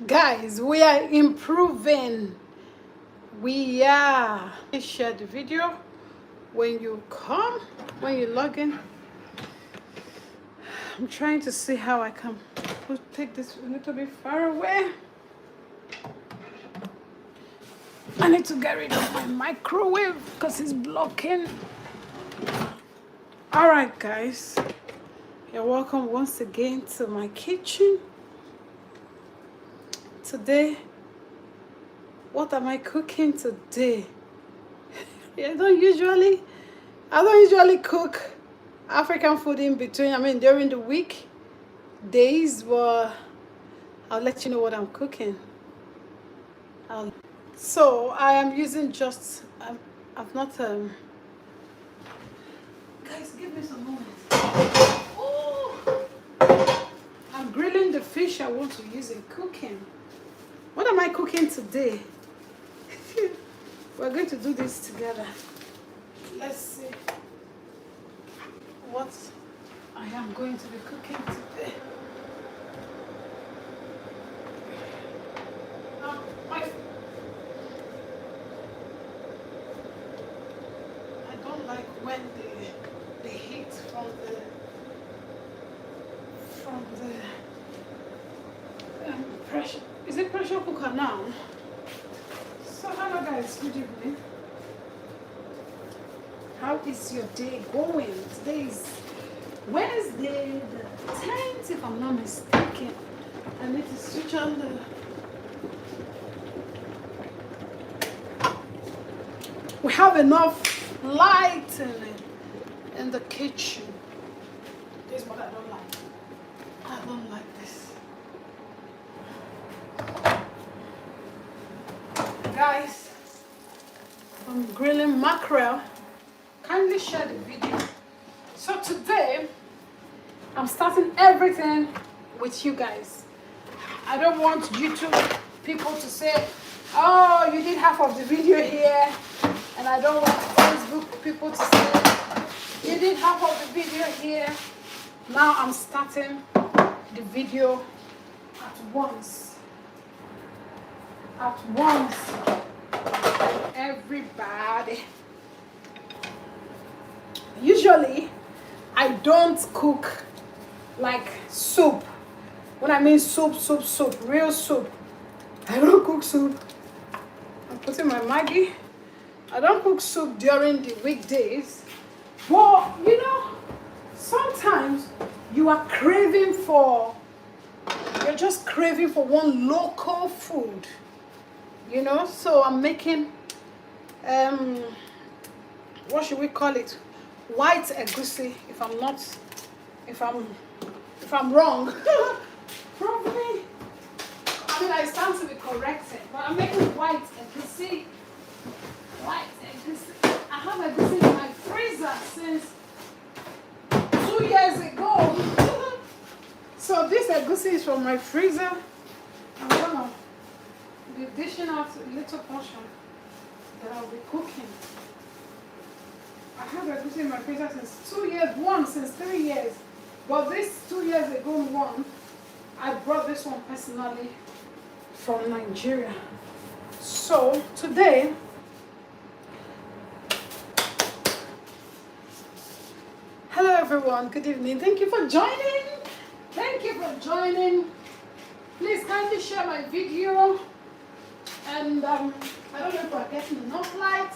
Guys, we are improving. We are. Please share the video when you log in. I'm trying to see how I can take this a little bit far away. I need to get rid of my microwave because it's blocking. All right, guys, you're welcome once again to my kitchen. Today, what am I cooking today? I don't usually cook African food in between. During the week days, but I'll let you know what I'm cooking. So I am using just I've not guys, give me some moment. Oh, I'm grilling the fish I want to use in cooking. What am I cooking today? We're going to do this together. Let's see what I am going to be cooking today. I don't like when the heat from the pressure. Is it pressure cooker now? So hello guys, good evening. How is your day going? Today is Wednesday the 10th, if I'm not mistaken. I need to switch on the... We have enough light in the kitchen. This is what I don't like. I don't like this. Guys, I'm grilling mackerel. Kindly share the video. So today, I'm starting everything with you guys. I don't want YouTube people to say, oh, you did half of the video here. And I don't want Facebook people to say, you did half of the video here. Now I'm starting the video at once. At once. Everybody. Usually, I don't cook like soup. When I mean soup, real soup. I don't cook soup. I'm putting my Maggi. I don't cook soup during the weekdays. But, sometimes you are you're just craving for one local food. So I'm making, what should we call it? White egusi, if I'm wrong. Probably, I stand to be corrected, but I'm making white egusi. White egusi. I have egusi in my freezer since 2 years ago. So this egusi is from my freezer. I'm gonna be dishing out a little portion that I'll be cooking. I have egusi in my freezer since 2 years, one since 3 years. But this 2 years ago one, I brought this one personally from Nigeria. So today, hello everyone, good evening. Thank you for joining. Please kindly share my video. And I don't know if we're getting enough light.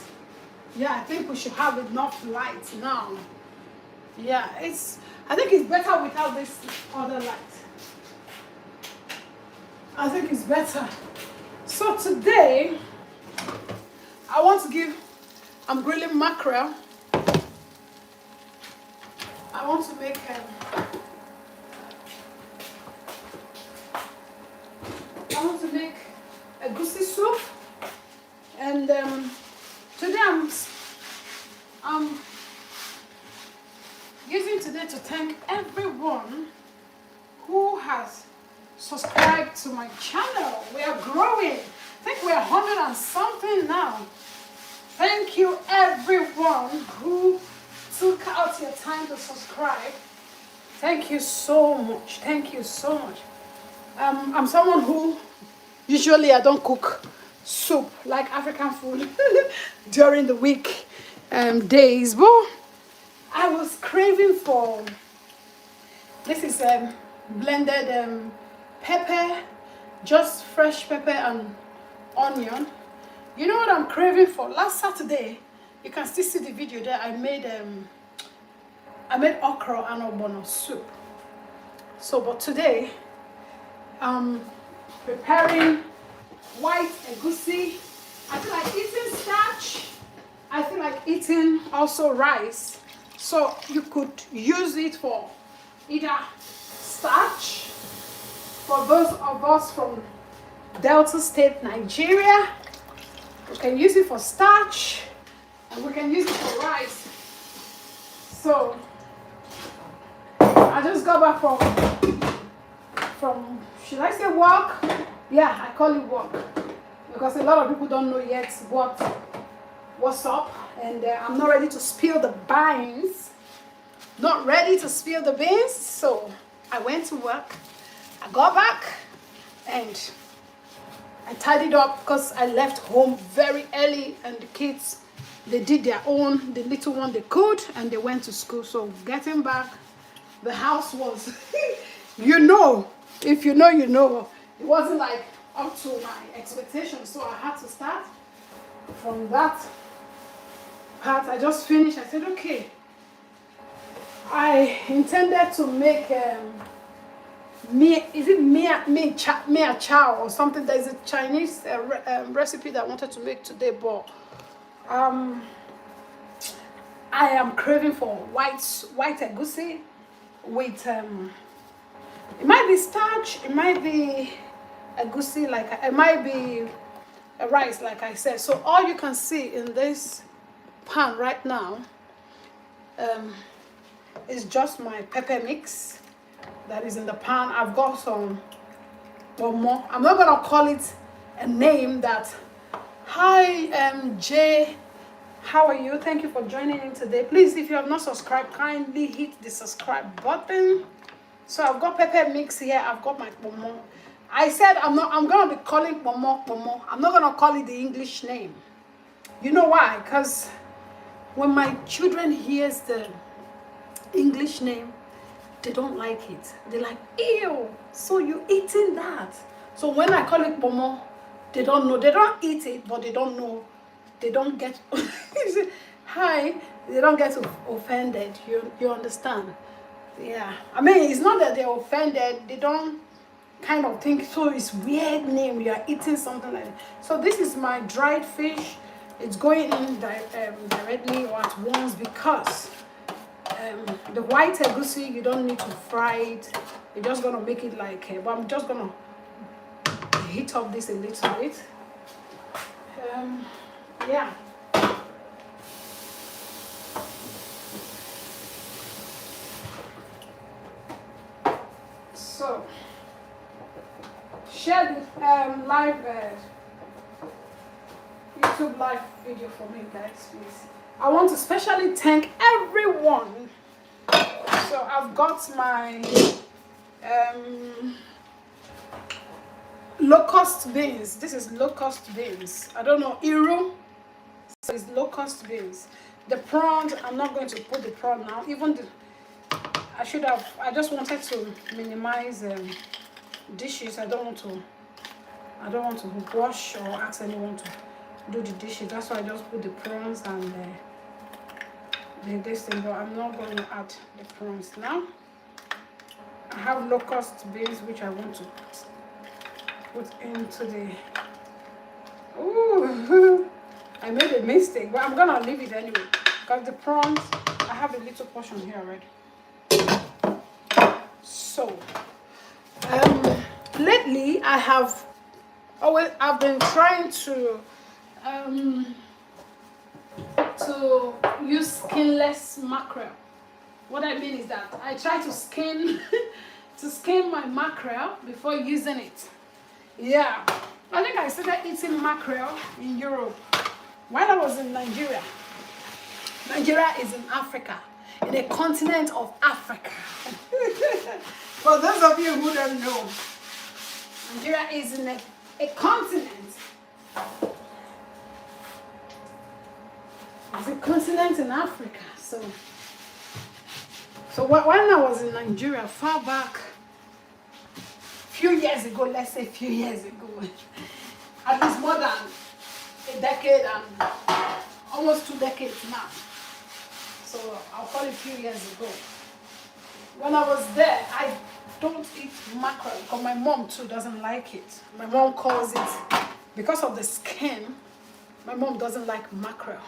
Yeah, I think we should have enough light now. Yeah, I think it's better without this other light. I think it's better. So today, I'm grilling mackerel. I want to make egusi soup. And today I'm using today to thank everyone who has subscribed to my channel. We are growing. I think we're 100 and something now. Thank you everyone who took out your time to subscribe. Thank you so much. I'm someone who Usually I don't cook soup like African food during the week days, but I was craving for this is blended pepper, just fresh pepper and onion. You know what I'm craving for? Last Saturday, you can still see the video there. I made okra and ogbono soup. So, but today I'm preparing white egusi. I feel like eating starch. I feel like eating also rice. So you could use it for either starch, for those of us from Delta State, Nigeria. We can use it for starch, and we can use it for rice. So I just got back from should I say work? Yeah, I call it work because a lot of people don't know yet what's up, and I'm not ready to spill the beans. Not ready to spill the beans, so I went to work. I got back and I tidied up because I left home very early, and the kids, they did their own, the little one they could, and they went to school. So getting back, the house was, you know, if you know, you know, it wasn't like up to my expectations. So I had to start from that part. I just finished. I said, okay. I intended to make mia chow or something. There's a Chinese recipe that I wanted to make today, but I am craving for white egusi with it might be starch, it might be egusi, like it might be a rice, like I said. So all you can see in this pan right now is just my pepper mix that is in the pan. I've got some more. I'm not gonna call it a name that. Hi, Jay. How are you? Thank you for joining in today. Please, if you have not subscribed, kindly hit the subscribe button. So I've got pepper mix here. I've got my pomo. I said I'm gonna be calling pomo. I'm not gonna call it the English name. You know why? Because when my children hears the English name, they don't like it. They're like, ew, so you eating that? So when I call it pomo, they don't know. They don't eat it, but they don't know. They don't get hi. They don't get offended. You understand? Yeah. I mean, it's not that they're offended. They don't kind of think so. It's weird name. You are eating something like that. So this is my dried fish. It's going in directly or at once because the white egusi, you don't need to fry it. You're just gonna make it like but I'm just gonna heat up this a little bit. Yeah. So share the live YouTube live video for me, guys, please. I want to specially thank everyone. So I've got my locust beans. This is locust beans. I don't know, Iru. So it's locust beans. The prawns, I'm not going to put the prawn now. Even the, I just wanted to minimize dishes. I don't want to wash or ask anyone to do the dishes. That's why I just put the prawns and this thing, but I'm not going to add the prawns now. I have locust beans which I want to put into the. Ooh, I made a mistake, but I'm gonna leave it anyway because the prawns, I have a little portion here already. So lately I've been trying to use skinless mackerel. What I mean is that I try to skin my mackerel before using it. Yeah, I think I started eating mackerel in Europe while I was in Nigeria. Nigeria is in Africa, in the continent of Africa. For those of you who don't know, Nigeria is in a continent. It's a continent in Africa. So when I was in Nigeria, far back, few years ago, let's say few years ago, at least more than a decade and almost 2 decades now. So I'll call it a few years ago. When I was there, I don't eat mackerel because my mom too doesn't like it. My mom calls it, because of the skin, my mom doesn't like mackerel.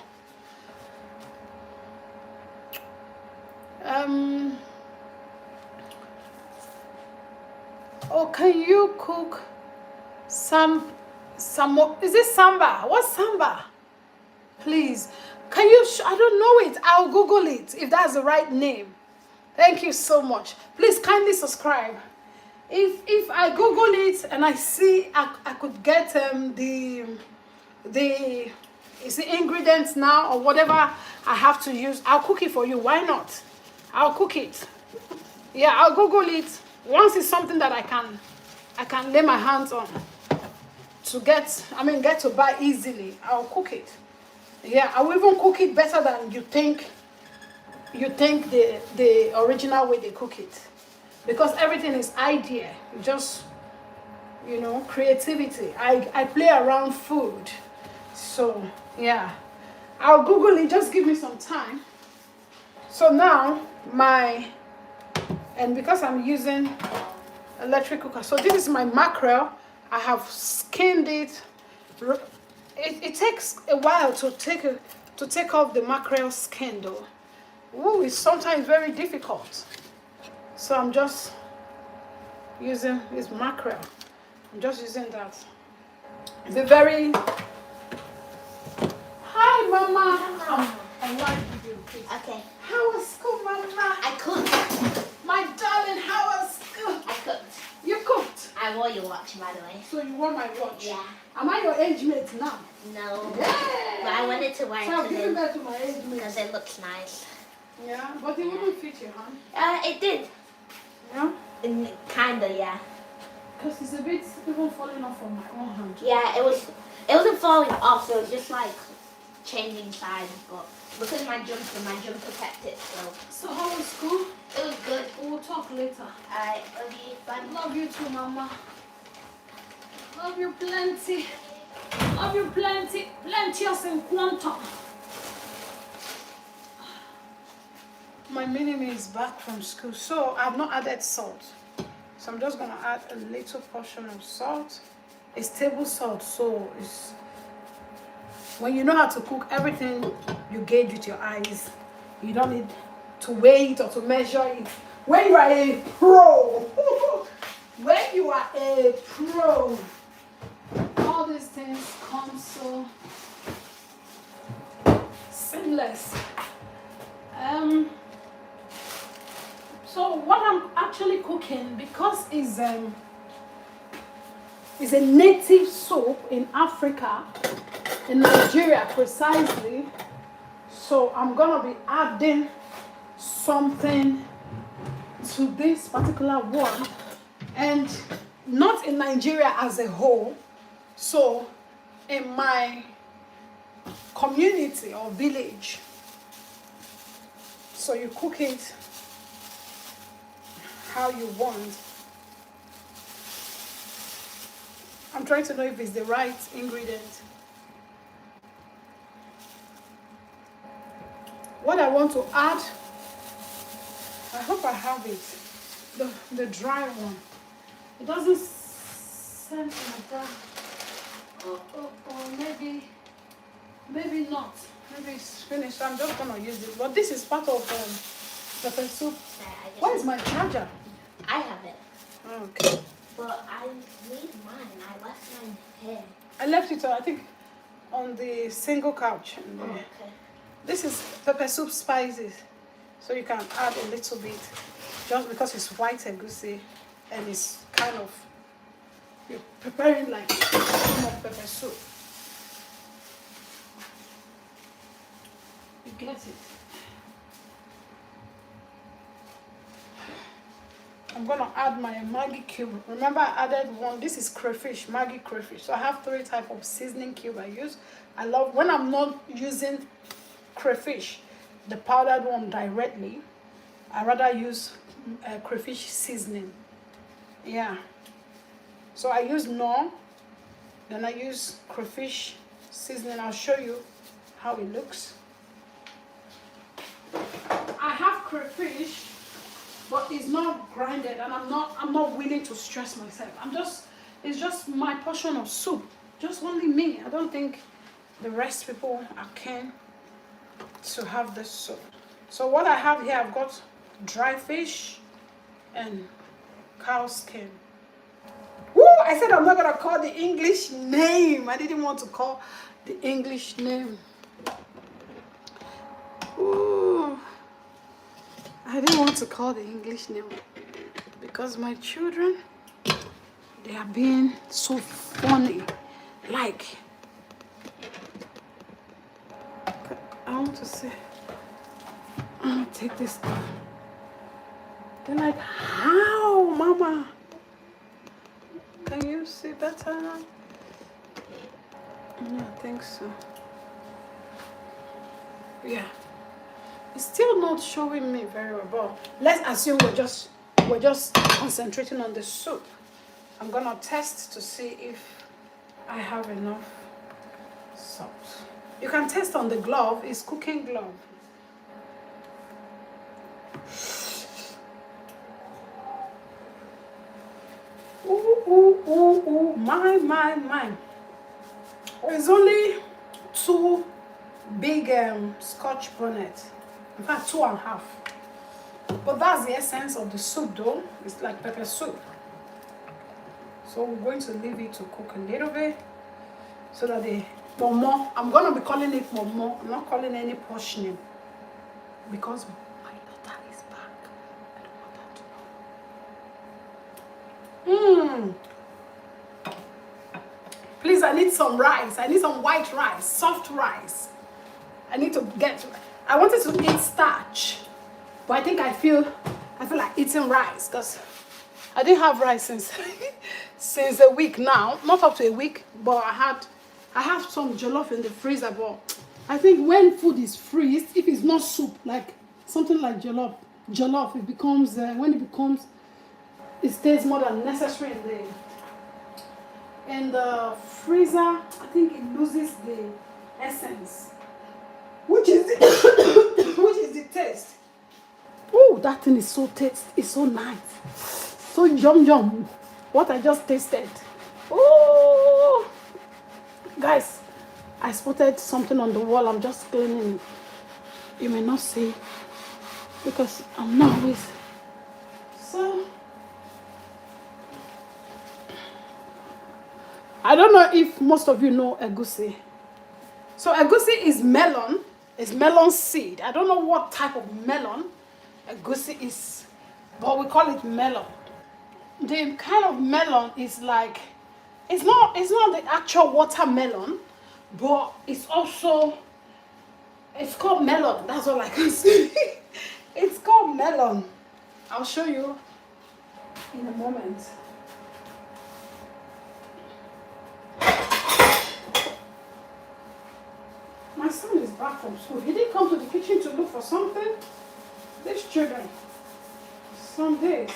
Oh, can you cook some, is it samba? What's samba? Please, can you, I don't know it. I'll Google it if that's the right name. Thank you so much. Please kindly subscribe. If I Google it and I see I could get the ingredients now or whatever I have to use, I'll cook it for you. Why not? I'll cook it. Yeah, I'll Google it. Once it's something that I can lay my hands on to get to buy easily, I'll cook it. Yeah, I will even cook it better than you think the original way they cook it. Because everything is idea. Just, creativity. I play around food. So, yeah. I'll Google it. Just give me some time. So now, and because I'm using electric cooker. So this is my mackerel. I have skinned it. It takes a while to take off the mackerel skin though. Ooh, it's sometimes very difficult. So I'm just using this mackerel. I'm just using that. It's a very... Hi, Mama. I like you, please. Okay. How was school, Mama? I cooked. My darling, how was school? I cooked. You cooked? I wore your watch, by the way. So you wore my watch? Yeah. Am I your age mate now? No. Yeah. But I wanted to wear So I'm it giving that to my age mate. because it looks nice. Yeah, but it wouldn't fit you, huh? It did. Yeah? Kinda, yeah. Because it's a bit even falling off from my own hand. Yeah, it wasn't falling off, so it was just like changing sides, but because my jumper kept it, So how was school? it was good. We'll talk later. Alright, love you, bye. Love you too, Mama. Love you plenty. Love you plenty. Plenteous in quantum. My mini-me is back from school, so I've not added salt. So I'm just going to add a little portion of salt. It's table salt, so it's... When you know how to cook, everything you gauge with your eyes. You don't need to weigh it or to measure it. When you are a pro, when you are a pro, all these things come so seamless. So what I'm actually cooking, because it's a native soup in Africa, in Nigeria precisely, so I'm gonna be adding something to this particular one, and not in Nigeria as a whole, so in my community or village. So you cook it how you want. I'm trying to know if it's the right ingredient. What I want to add, I hope I have it, the dry one. It doesn't scent like that. Or maybe not. Maybe it's finished. I'm just gonna use it. But this is part of pepper soup. Where is my charger? I have it. Okay. But I need mine. I left mine here. I left it, I think, on the single couch. Oh, okay. This is pepper soup spices. So you can add a little bit. Just because it's white egusi and it's kind of, you're preparing like some of pepper soup. You get it. I'm gonna add my Maggi cube. Remember I added one. This is crayfish, Maggi crayfish. So I have 3 types of seasoning cube I use. I love when I'm not using crayfish, the powdered one directly. I rather use crayfish seasoning. Yeah. So I use Knorr, then I use crayfish seasoning. I'll show you how it looks. I have crayfish, but it's not grinded, and I'm not willing to stress myself. It's just my portion of soup. Just only me. I don't think the rest people are keen to have this soup. So what I have here, I've got dry fish and cow skin. Woo! I said I'm not gonna call the English name. I didn't want to call the English name. Ooh. I didn't want to call the English name because my children, they are being so funny. Like, I want to say, I'm gonna take this off. They're like, how, Mama? Can you see better now? Yeah, I think so. Yeah. It's still not showing me very well, but let's assume we're just concentrating on the soup. I'm gonna test to see if I have enough salt. You can test on the glove, it's cooking glove. Ooh, ooh, ooh, ooh, my. It's only 2 big Scotch bonnet. In fact, 2.5. But that's the essence of the soup though. It's like pepper soup. So we're going to leave it to cook a little bit so that the momo, I'm going to be calling it momo. I'm not calling any portioning because my daughter is back. I don't want her to know. Please, I need some rice. I need some white rice, soft rice. I need to get, I wanted to eat starch, but I think I feel like eating rice because I didn't have rice since a week now. Not up to a week, but I have some jollof in the freezer. But I think when food is freezed, if it's not soup, like something like jollof, it becomes it stays more than necessary in the freezer. I think it loses the essence. Which is the taste. Oh, that thing is so tasty. It's so nice. So yum. What I just tasted. Oh, guys, I spotted something on the wall. I'm just cleaning it. You may not see because I'm not always. So I don't know if most of you know egusi. So egusi is melon. It's melon seed. I don't know what type of melon egusi is, but we call it melon. The kind of melon is like, it's not the actual watermelon, but it's called melon. That's all I can say. It's called melon. I'll show you in a moment. My son is back from school. He didn't come to the kitchen to look for something. These children, some days.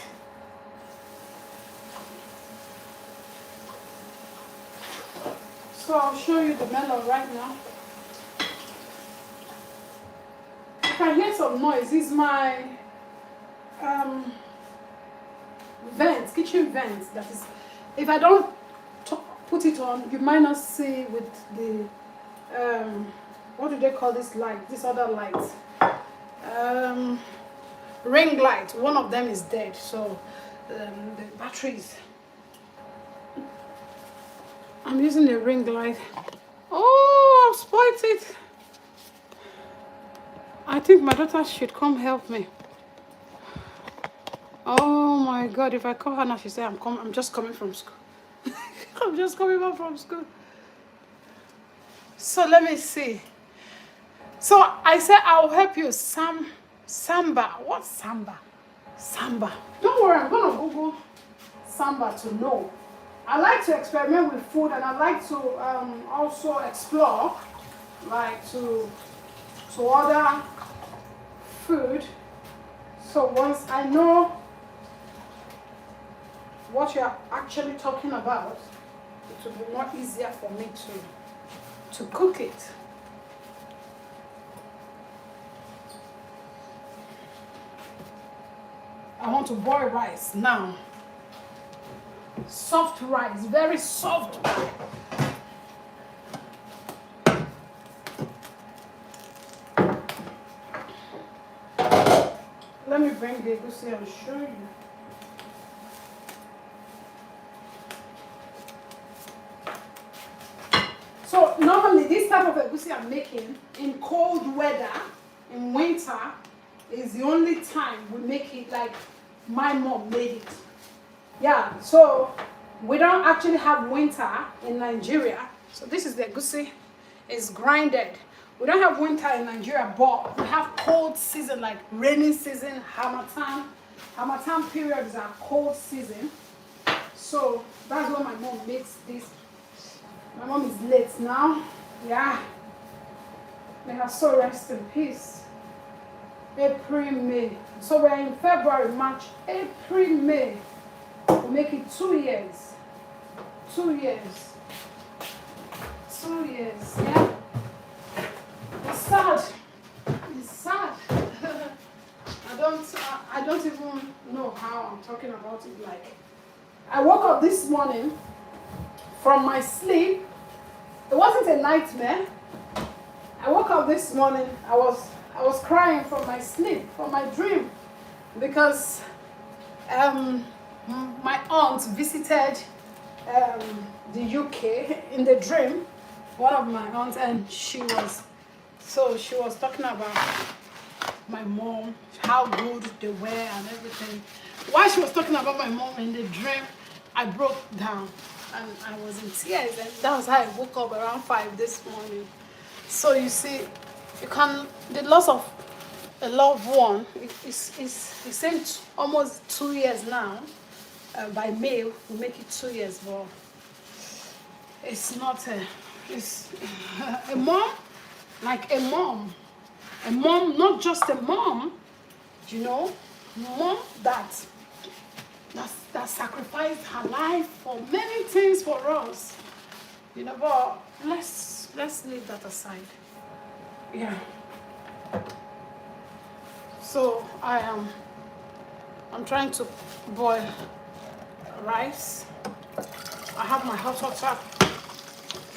So I'll show you the melon right now. You can hear some noise. It's my vents, kitchen vents. That is, if I don't put it on, you might not see with the what do they call this light? This other light, ring light. One of them is dead, so the batteries. I'm using the ring light. Oh, I've spoiled it. I think my daughter should come help me. Oh my God! If I call her now, she say I'm just coming from school. I'm just coming back from school. So let me see. So I said I'll help you. Samba. What's samba? Samba. Don't worry, I'm gonna Google Samba to know. I like to experiment with food, and I like to also explore, like to order food. So once I know what you're actually talking about, it will be more easier for me to cook it. I want to boil rice now. Soft rice, very soft. Let me bring the egusi and show you. So normally this type of egusi I'm making in cold weather, in winter, is the only time we make it like my mom made it. Yeah, so we don't actually have winter in Nigeria. So this is the egusi, it's grinded. We don't have winter in Nigeria, but we have cold season, like rainy season, Harmattan. Harmattan periods are cold season. So that's when my mom makes this. My mom is late now. Yeah. May her soul rest in peace. April, May. So we're in February, March, April, May. We'll make it 2 years. 2 years. 2 years, yeah. It's sad. It's sad. I don't even know how I'm talking about it. Like, I woke up this morning from my sleep. It wasn't a nightmare. I woke up this morning. I was crying from my sleep, from my dream, because my aunt visited the UK in the dream. One of my aunts, and she was talking about my mom, how good they were and everything. While she was talking about my mom in the dream, I broke down and I was in tears, and that was how I woke up around 5 this morning. So you see, the loss of a loved one, it's in almost 2 years now. By May, we make it 2 years, but it's not it's a mom, like a mom, not just a mom, you know, mom that sacrificed her life for many things for us, you know. But let's leave that aside. Yeah. So I'm trying to boil rice. I have my hot water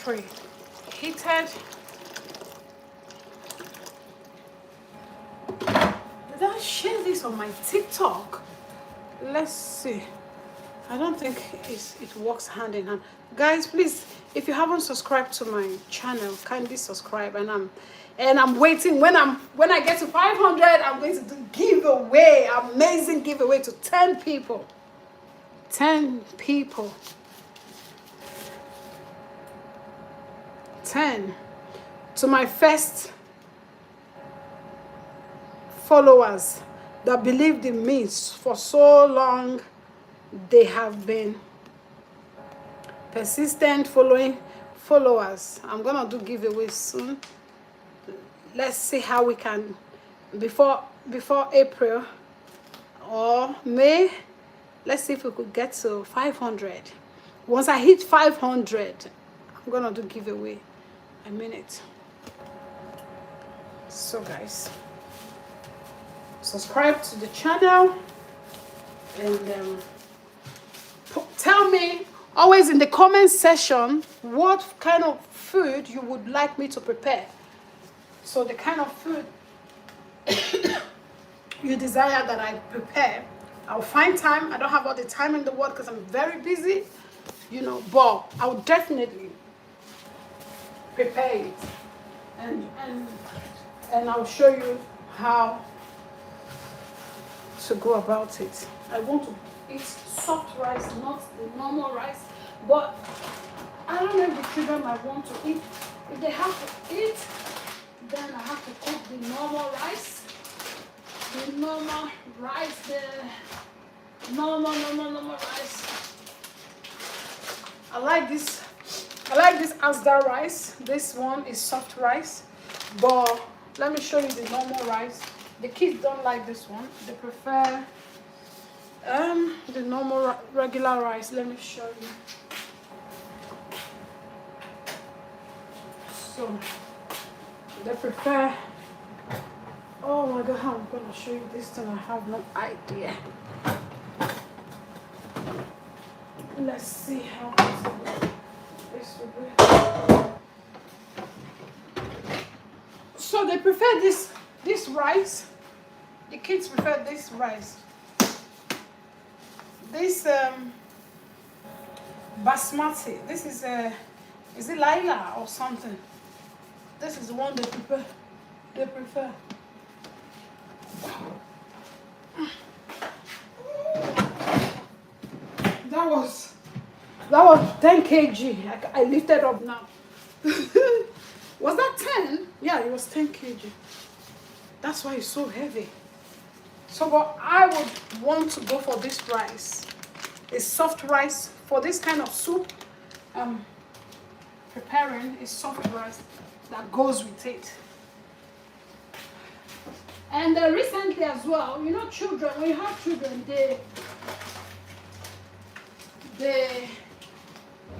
preheated. Did I share this on my TikTok? Let's see. I don't think it works hand in hand. Guys, please, if you haven't subscribed to my channel, kindly subscribe. And I'm waiting. When I get to 500, I'm going to do giveaway, amazing giveaway to 10 people. 10 people. 10 to my first followers that believed in me for so long. They have been persistent followers. I'm gonna do giveaways soon. Let's see how we can, before April or May, let's see if we could get to 500. Once I hit 500, I'm gonna do giveaway. I mean it. So guys, subscribe to the channel and tell me always in the comment section what kind of food you would like me to prepare. So the kind of food you desire that I prepare, I'll find time. I don't have all the time in the world because I'm very busy, you know, but I'll definitely prepare it and I'll show you how to go about it. I want to eat soft rice, not the normal rice, but I don't know if the children might want to eat. If they have to eat, then I have to cook the normal rice. the normal rice, the normal rice. I like this Asda rice. This one is soft rice, but let me show you the normal rice. The kids don't like this one. They prefer the normal regular rice. Let me show you. So they prefer. Oh my god, how I'm gonna show you this thing, I have no idea. Let's see how this will be. So they prefer this rice. The kids prefer this rice. This basmati. This is it Laila or something? This is the one they prefer. They prefer. That was 10 kg. I lifted up now. Was that 10? Yeah, it was 10 kg. That's why it's so heavy. So what I would want to go for this rice is soft rice. For this kind of soup, preparing is soft rice that goes with it. And recently as well, you know, children, when you have children,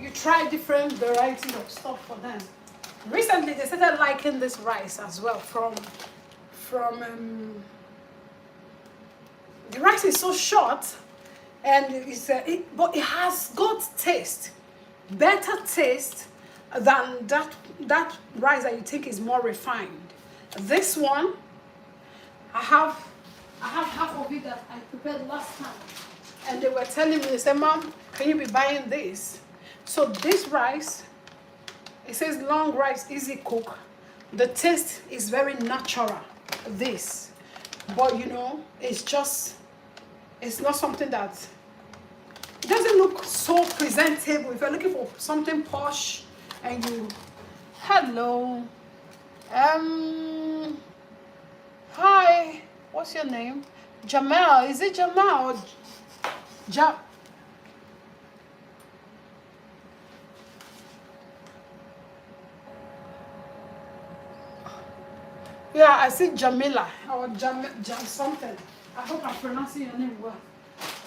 you try different varieties of stuff for them. Recently, they started liking this rice as well. The rice is so short, and but it has good taste, better taste than that rice that you think is more refined. This one, I have half of it that I prepared last time, and they were telling me, they said, "Mom, can you be buying this?" So this rice, it says long rice, easy cook. The taste is very natural, this, but you know, it's not something that, it doesn't look so presentable. If you're looking for something posh and you, hello, hi, what's your name? Jamal, is it Jamal or Yeah, I see Jamila or Jam something. I hope I'm pronouncing your name well.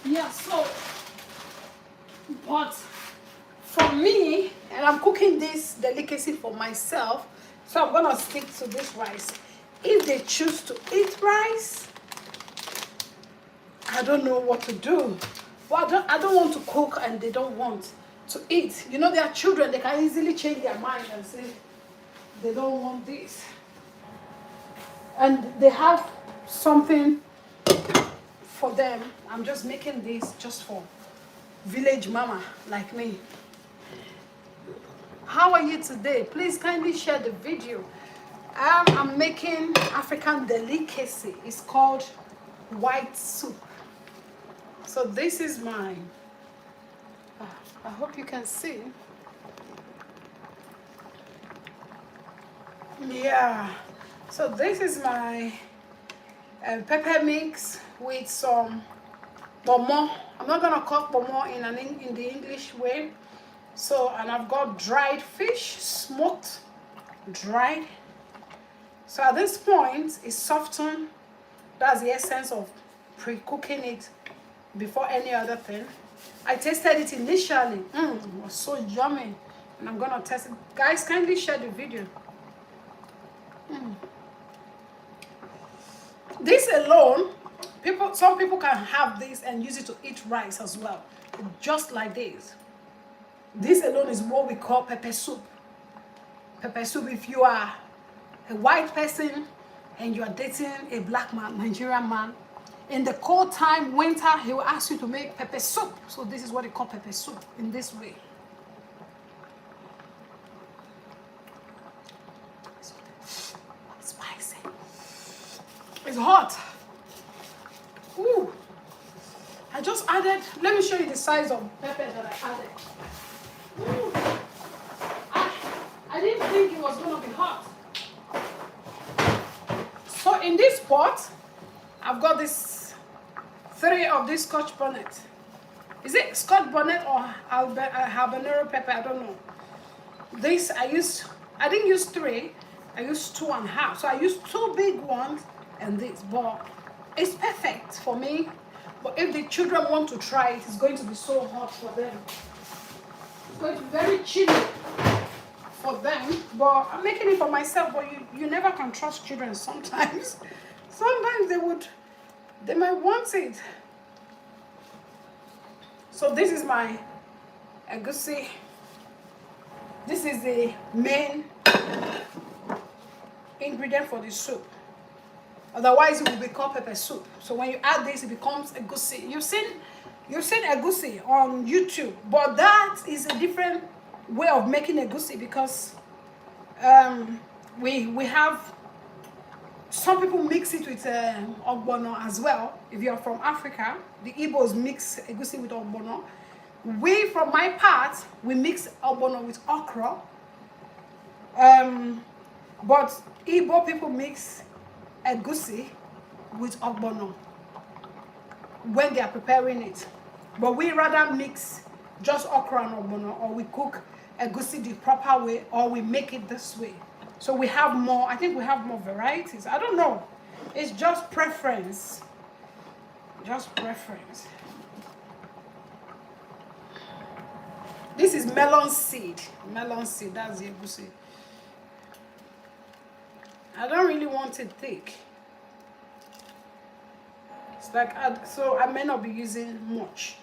Yeah, so, but for me, and I'm cooking this delicacy for myself, so I'm gonna stick to this rice. If they choose to eat rice, I don't know what to do. Well, I don't want to cook and they don't want to eat. You know, they are children, they can easily change their mind and say they don't want this. And they have something for them. I'm just making this just for village mama like me. How are you today? Please kindly share the video. I'm making African delicacy. It's called white soup. So this is mine. I hope you can see. Yeah. So this is my pepper mix with some bomo. I'm not gonna cook bomo in the English way. So, and I've got dried fish, smoked, dried. So at this point, it's softened. That's the essence of pre-cooking it before any other thing. I tasted it initially. It was so yummy. And I'm gonna test it. Guys, kindly share the video. This alone, some people can have this and use it to eat rice as well, just like this. This alone is what we call pepper soup. Pepper soup, if you are a white person and you are dating a black man, Nigerian man, in the cold time, winter, he will ask you to make pepper soup. So this is what they call pepper soup, in this way. Spicy. It's hot. Ooh. I just added, let me show you the size of pepper that I added. Ooh. I didn't think it was going to be hot. So in this pot, I've got this 3 of this Scotch bonnet. Is it Scotch bonnet or habanero pepper? I don't know. This I didn't use 3, I used 2.5. So I used 2 big ones and this, but it's perfect for me. But if the children want to try it, it's going to be so hot for them. It's going to be very chilly for them. But I'm making it for myself, but you never can trust children sometimes. Sometimes they might want it. So this is my egusi. This is the main ingredient for the soup. Otherwise, it will become pepper soup. So when you add this, it becomes egusi. You've seen egusi on YouTube, but that is a different way of making egusi because we have some people mix it with ogbono as well. If you are from Africa, the Igbos mix egusi with ogbono. We, from my part, we mix ogbono with okra. But Igbo people mix egusi with ogbono when they are preparing it. But we rather mix just okra and ogbono, or we cook egusi the proper way, or we make it this way. So we have more, I think we have more varieties. I don't know. It's just preference. Just preference. This is melon seed. Melon seed, that's the egusi. I don't really want it thick. It's like, so I may not be using much.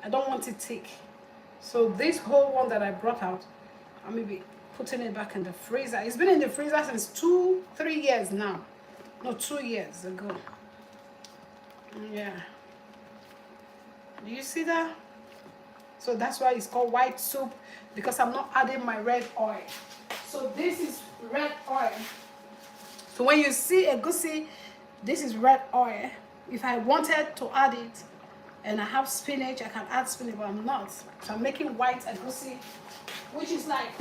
I don't want it thick. So this whole one that I brought out, I may be putting it back in the freezer. It's been in the freezer since 3 years now. No, 2 years ago. Yeah. Do you see that? So that's why it's called white soup, because I'm not adding my red oil. So this is red oil. So when you see egusi, this is red oil. If I wanted to add it and I have spinach, I can add spinach, but I'm not. So I'm making white egusi, which is like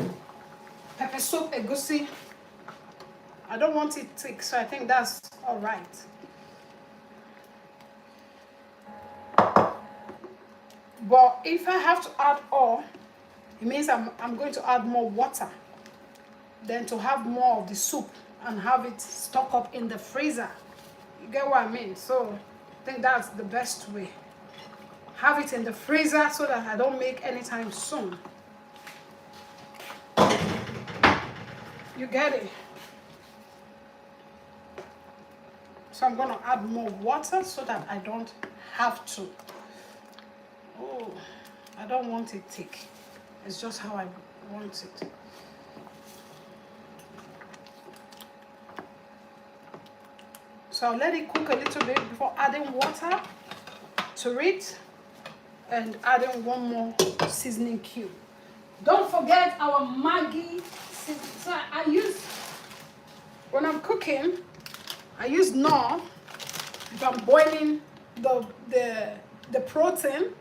pepper soup egusi. I don't want it thick, so I think that's all right. But if I have to add oil, it means I'm going to add more water than to have more of the soup and have it stock up in the freezer. You get what I mean? So I think that's the best way. Have it in the freezer so that I don't make anytime soon. You get it? So I'm going to add more water so that I don't have to. Oh, I don't want it thick. It's just how I want it. So I'll let it cook a little bit before adding water to it and adding one more seasoning cube. Don't forget our Maggi seasoning. So I use, when I'm cooking, I use Knorr. If I'm boiling the protein,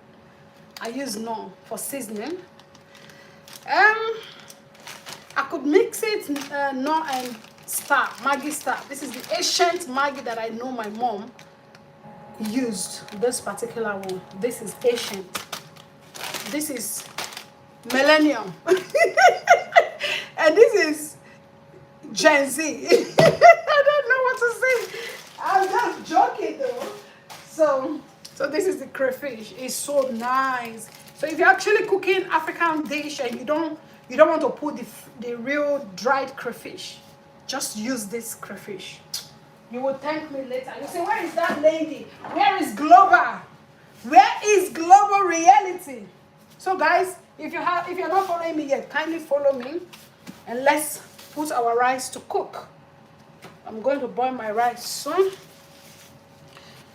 I use Knorr for seasoning. I could mix it Knorr and Star, Maggi Star. This is the ancient Maggi that I know my mom used. This particular one. This is ancient. This is millennium. And this is Gen Z. I don't know what to say. I'm just joking though. So this is the crayfish. It's so nice. So if you're actually cooking African dish and you don't want to put the real dried crayfish, just use this crayfish. You will thank me later. You say, where is that lady? Where is Global? Where is Global Reality? So guys, if you're not following me yet, kindly follow me and let's put our rice to cook. I'm going to boil my rice soon.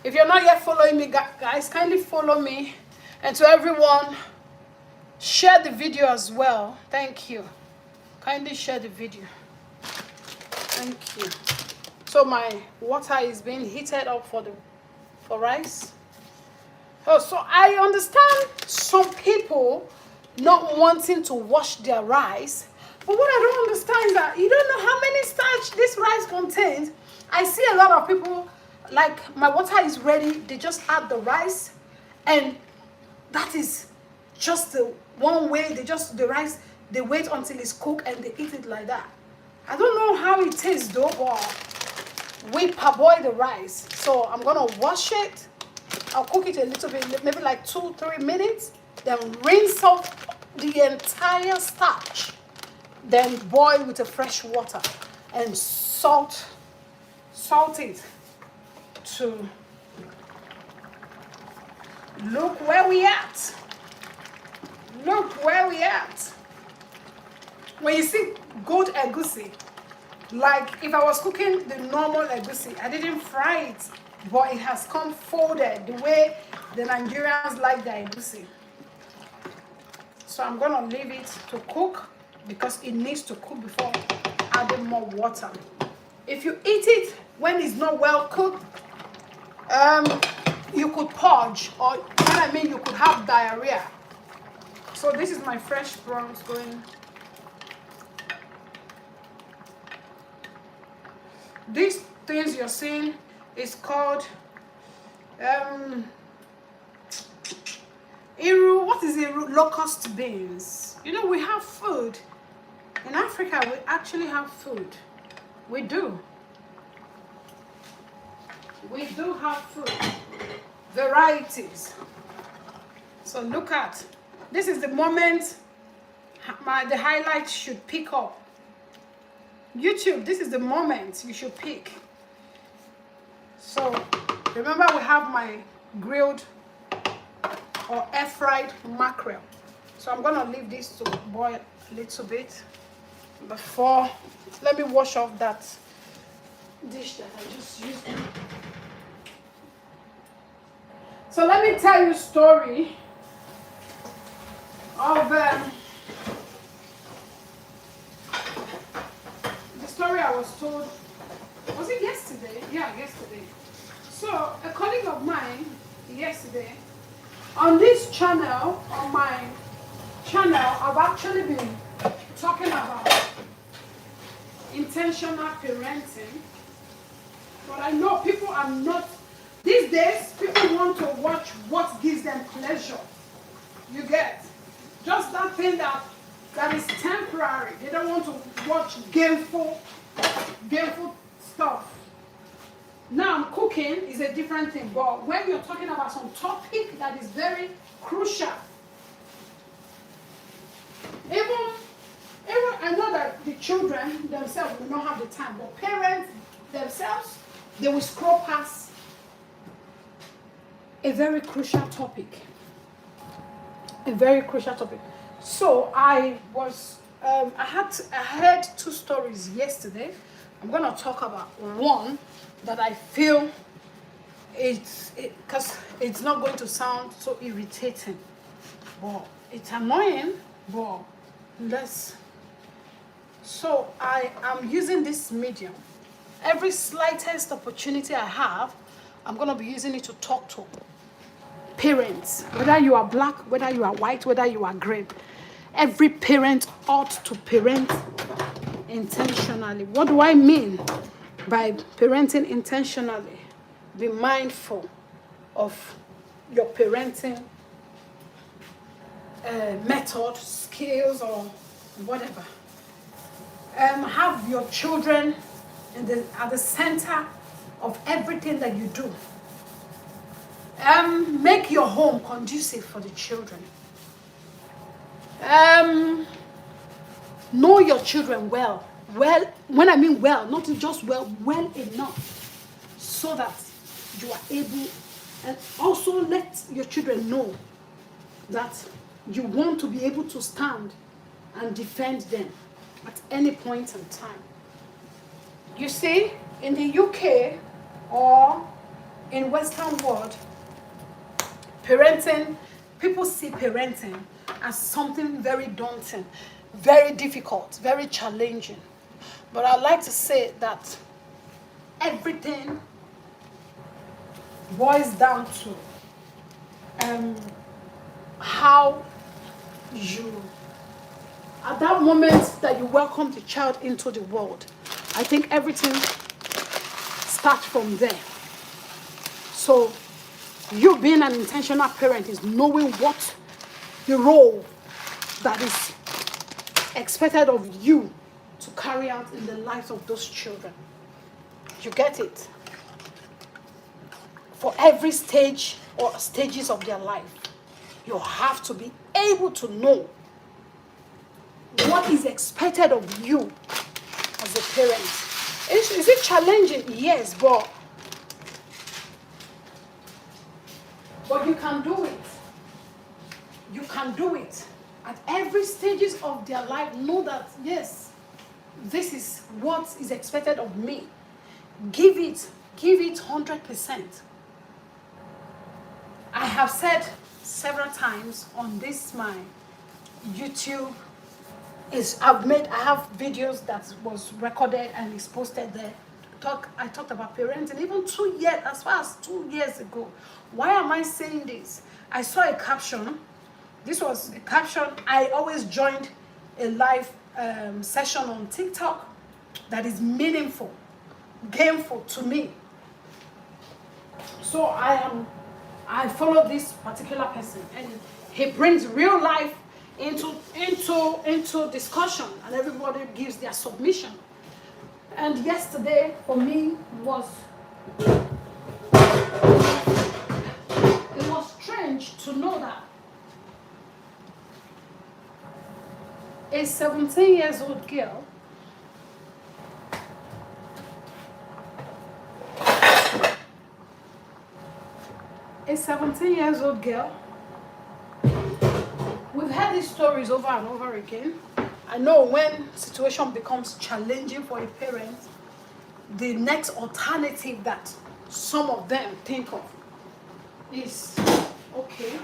If you're not yet following me, guys, kindly follow me. And to everyone, share the video as well. Thank you. Kindly share the video. Thank you. So my water is being heated up for rice. Oh, so I understand some people not wanting to wash their rice. But what I don't understand is that you don't know how many starch this rice contains. I see a lot of people like my water is ready, they just add the rice, and that is just the one way. The rice, they wait until it's cooked and they eat it like that. I don't know how it tastes though, but we parboil the rice. So I'm gonna wash it. I'll cook it a little bit, maybe like 2-3 minutes. Then rinse off the entire starch. Then boil with the fresh water and salt it to look where we at. Look where we at. When you see good egusi, like if I was cooking the normal egusi, I didn't fry it, but it has come folded the way the Nigerians like their egusi. So I'm gonna leave it to cook because it needs to cook before adding more water. If you eat it when it's not well cooked, you could purge, or you could have diarrhea. So this is my fresh prawns going. These things you're seeing is called Iru. What is Iru? Locust beans. You know, we have food. In Africa, we actually have food. We do. We do have food. Varieties. So look at. This is the moment the highlights should pick up. YouTube, this is the moment you should pick. So remember, we have my grilled or air fried mackerel. So I'm gonna leave this to boil a little bit before. Let me wash off that dish that I just used. So let me tell you a story of the story I was told. Was it yesterday? Yeah, yesterday. So a colleague of mine yesterday on this channel, on my channel, I've actually been talking about intentional parenting. But I know people are not, these days, people want to watch what gives them pleasure. You get? Just that thing that is temporary. They don't want to watch gameful stuff. Now, cooking is a different thing, but when you're talking about some topic that is very crucial, even I know that the children themselves will not have the time, but parents themselves, they will scroll past a very crucial topic. A very crucial topic. So I heard 2 stories yesterday. I'm gonna talk about one that I feel because it's not going to sound so irritating, but it's annoying. But so I am using this medium. Every slightest opportunity I have, I'm gonna be using it to talk to parents, whether you are black, whether you are white, whether you are green. Every parent ought to parent intentionally. What do I mean by parenting intentionally? Be mindful of your parenting method, skills, or whatever. Have your children at the center of everything that you do. Make your home conducive for the children. Know your children well. Well, when I mean well, not just well enough, so that you are able, and also let your children know that you want to be able to stand and defend them at any point in time. You see, in the UK or in Western world, parenting, people see parenting as something very daunting, very difficult, very challenging. But I'd like to say that everything boils down to how you, at that moment that you welcome the child into the world, I think everything starts from there. So you being an intentional parent is knowing what the role that is expected of you to carry out in the lives of those children. You get it? For every stage or stages of their life, you have to be able to know what is expected of you as a parent. Is it challenging? Yes, but you can do it. You can do it. At every stages of their life, know that, yes, this is what is expected of me. Give it 100%. I have said several times on this my YouTube, I have videos that was recorded and is posted there. I talked about parenting even 2 years, as far as 2 years ago. Why am I saying this? I saw a caption. This was a caption. I always joined a live session on TikTok that is meaningful, gainful to me. So I follow this particular person, and he brings real life into discussion, and everybody gives their submission. And yesterday for me was strange to know that a 17-year-old girl we've had these stories over and over again. I know when situation becomes challenging for a parent, the next alternative that some of them think of is, okay,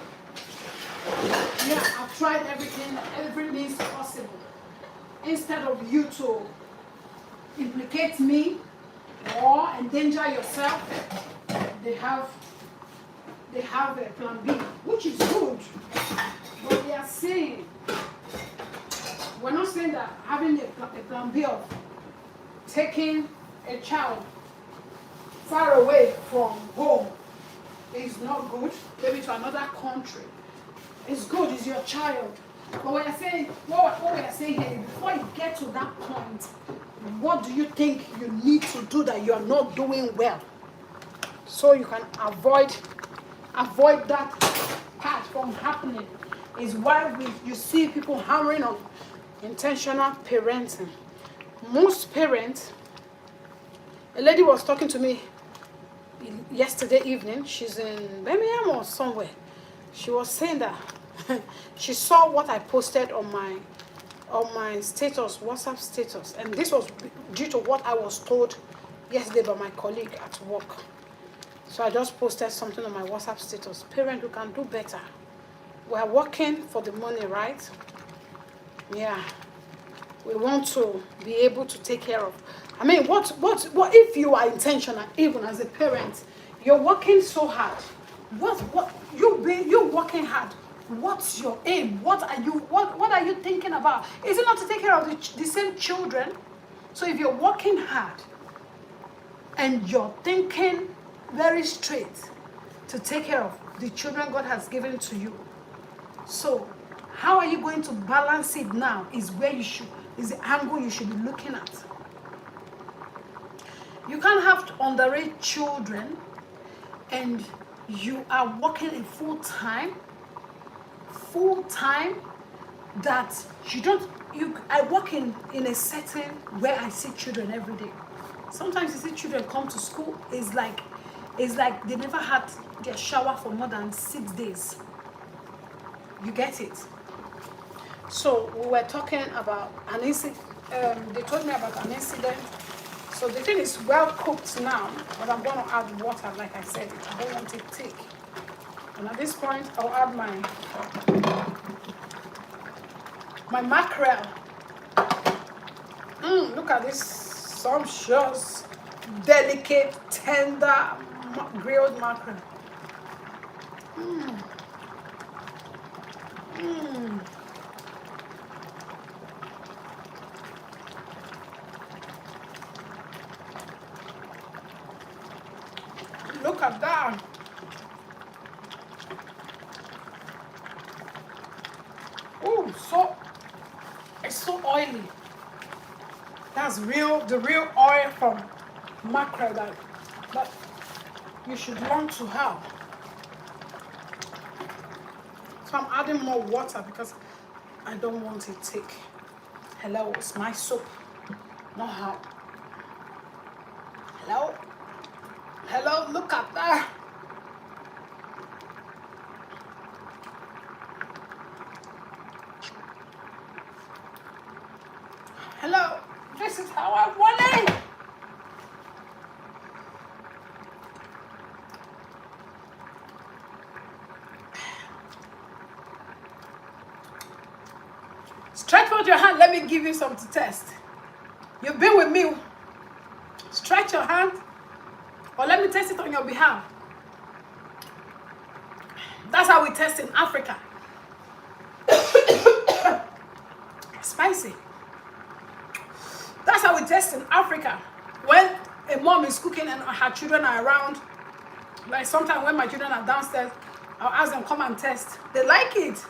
yeah, I've tried every means possible. Instead of you to implicate me or endanger yourself, they have a plan B, which is good. But we are saying, we're not saying that having a plan B of taking a child far away from home is not good, maybe to another country. It's good, it's your child. But what we are saying here, before you get to that point, what do you think you need to do that you are not doing well? So you can avoid that part from happening. Is why you see people hammering on intentional parenting. Most parents, a lady was talking to me yesterday evening. She's in Birmingham or somewhere. She was saying that she saw what I posted on my status, WhatsApp status, and this was due to what I was told yesterday by my colleague at work. So I just posted something on my WhatsApp status. Parents, who can do better. We are working for the money, right? Yeah. We want to be able to take care of. I mean, what if you are intentional, even as a parent, you're working so hard. You're working hard. What's your aim? What are you thinking about? Is it not to take care of the same children? So if you're working hard and you're thinking very straight to take care of the children God has given to you, so how are you going to balance it now is the angle you should be looking at. You can't have underage children and you are working a full time that I work in a setting where I see children every day. Sometimes you see children come to school, it's like they never had their shower for more than 6 days. You get it? So we were talking about an incident. They told me about an incident. So the thing is well cooked now, but I'm going to add water, like I said. I don't want it thick. And at this point, I'll add my mackerel. Look at this sumptuous, delicate, tender grilled mackerel. look at that. Oh, it's so oily. That's the real oil from mackerel that you should learn to have. So I'm adding more water because I don't want it thick. Hello, it's my soup, not how. Hello, hello, look at that. Hello, this is how I want it. Stretch out your hand. Let me give you some to test. You've been with me. Stretch your hand, or let me test it on your behalf. That's how we test in Africa. Spicy. That's how we test in Africa. When a mom is cooking and her children are around, like sometimes when my children are downstairs, I'll ask them come and test. They like it.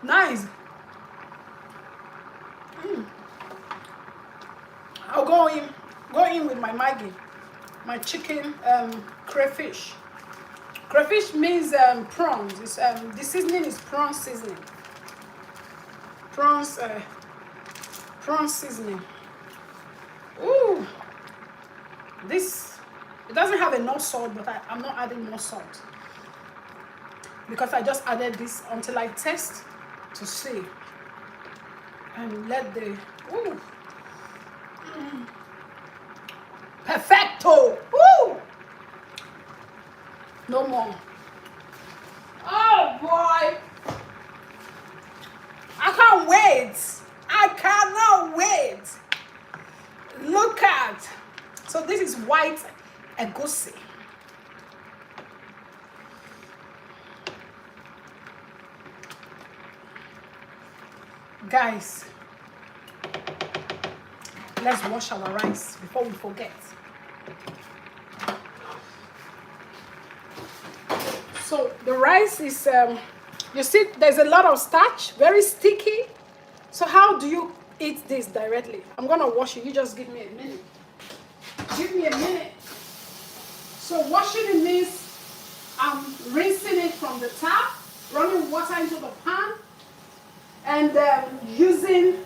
Nice. I'll go in with my Maggi, my chicken crayfish. Crayfish means prawns. It's, the seasoning is prawn seasoning. Prawn seasoning. Ooh, this, it doesn't have enough salt, but I'm not adding more salt because I just added this until I taste to see and let the ooh. Perfecto. Woo! No more. Oh boy. I can't wait. I cannot wait. Look at. So this is white egusi. Guys, let's wash our rice before we forget. So the rice is, you see, there's a lot of starch, very sticky. So how do you eat this directly? I'm gonna wash it. You just give me a minute. Give me a minute. So washing it means I'm rinsing it from the tap, running water into the pan, and using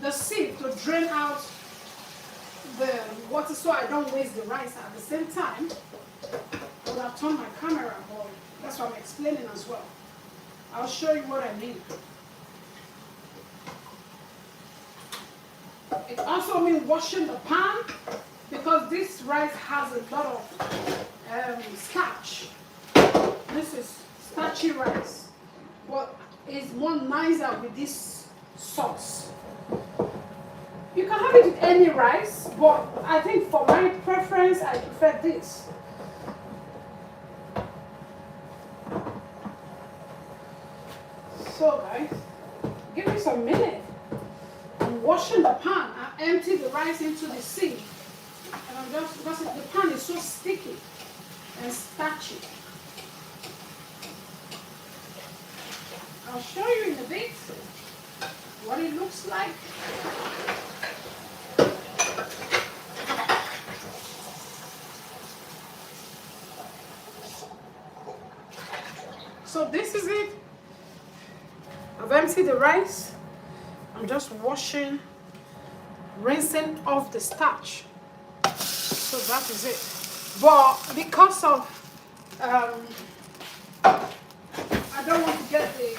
the sieve to drain out the water so I don't waste the rice. At the same time, I would have turned my camera, but that's what I'm explaining as well. I'll show you what I mean. It also means washing the pan because this rice has a lot of starch. This is starchy rice, but it's more nicer with this sauce. You can have it with any rice, but I think for my preference, I prefer this. So guys, give me some minute. I'm washing the pan. I empty the rice into the sink. And I'm just, because the pan is so sticky and starchy. I'll show you in a bit what it looks like. So this is it. I've emptied the rice. I'm just washing, rinsing off the starch. So that is it. But because of I don't want to get the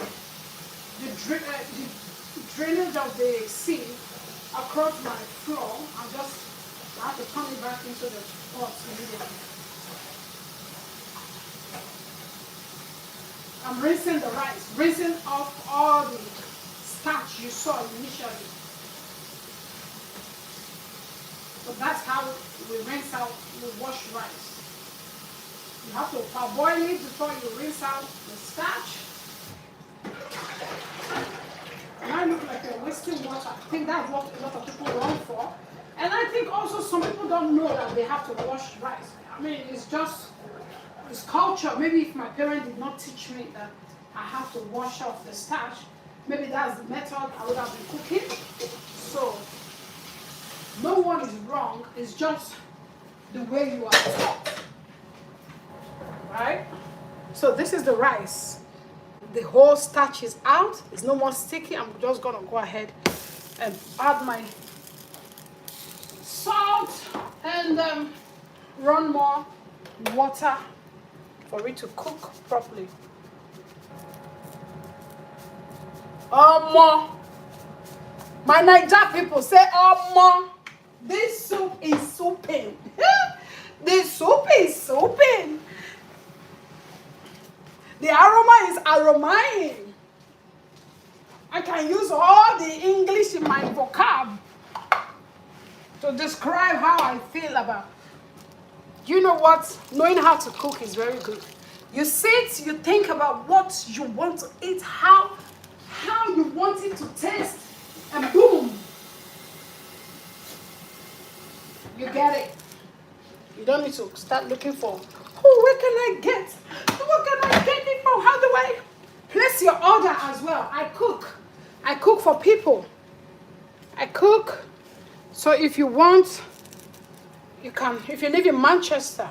drainage of the sieve across my floor, I have to turn it back into the pot immediately. I'm rinsing the rice, rinsing off all the starch you saw initially. So that's how we rinse out, we wash rice. You have to parboil it before you rinse out the starch. and I look like you're wasting water. I think that's what a lot of people run for. And I think also some people don't know that they have to wash rice. I mean, it's culture. Maybe if my parents did not teach me that I have to wash off the starch, maybe that's the method I would have been cooking. So, no one is wrong. It's just the way you are taught. Right? So this is the rice. The whole starch is out. It's no more sticky. I'm just going to go ahead and add my salt and run more water for it to cook properly. My Naija people say, this soup is souping. This soup is souping. The aroma is aromaing. I can use all the English in my vocab to describe how I feel about. You know what? Knowing how to cook is very good. You sit, you think about what you want to eat, how you want it to taste, and boom, you get it. You don't need to start looking for, where can I get? What can I get it from? How do I place your order as well? I cook for people. I cook. So if you want, you can, if you live in Manchester,